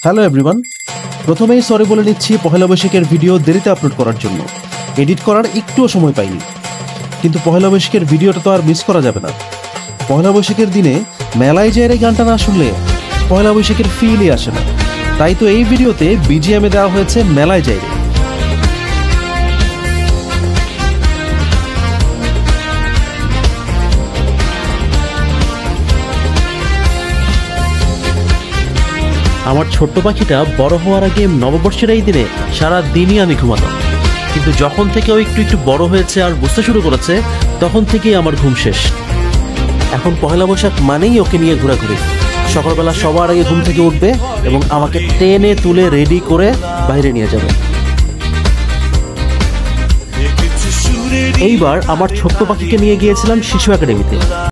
Hello everyone, প্রথমেই sorry বলে নিচ্ছি পহেলা বৈশাখের ভিডিও দেরিতে আপলোড করার জন্য। এডিট করার একটুও সময় পাইনি, কিন্তু পহেলা বৈশাখের ভিডিওটা তো আর মিস করা যাবে না। পহেলা বৈশাখের দিনে মেলায় যায় এই গানটা না শুনলে পহেলা বৈশাখের ফিলই আসে না। তাই তো এই ভিডিওতে বিজিএমে দেওয়া হয়েছে মেলায় যায় রে। আমার ছোট্ট পাখিটা বড় হওয়ার আগে নববর্ষের এই দিনে সারা দিনই আমি ঘুমাতাম, কিন্তু যখন থেকে ও একটু একটু বড় হয়েছে আর বুঝতে শুরু করেছে তখন থেকেই আমার ঘুম শেষ। এখন পহেলা বৈশাখ মানেই ওকে নিয়ে ঘোরাঘুরি। সকালবেলা সবার আগে ঘুম থেকে উঠবে এবং আমাকে টেনে তুলে রেডি করে বাইরে নিয়ে যাবে। এইবার আমার ছোট্ট পাখিকে নিয়ে গিয়েছিলাম শিশু একাডেমিতে।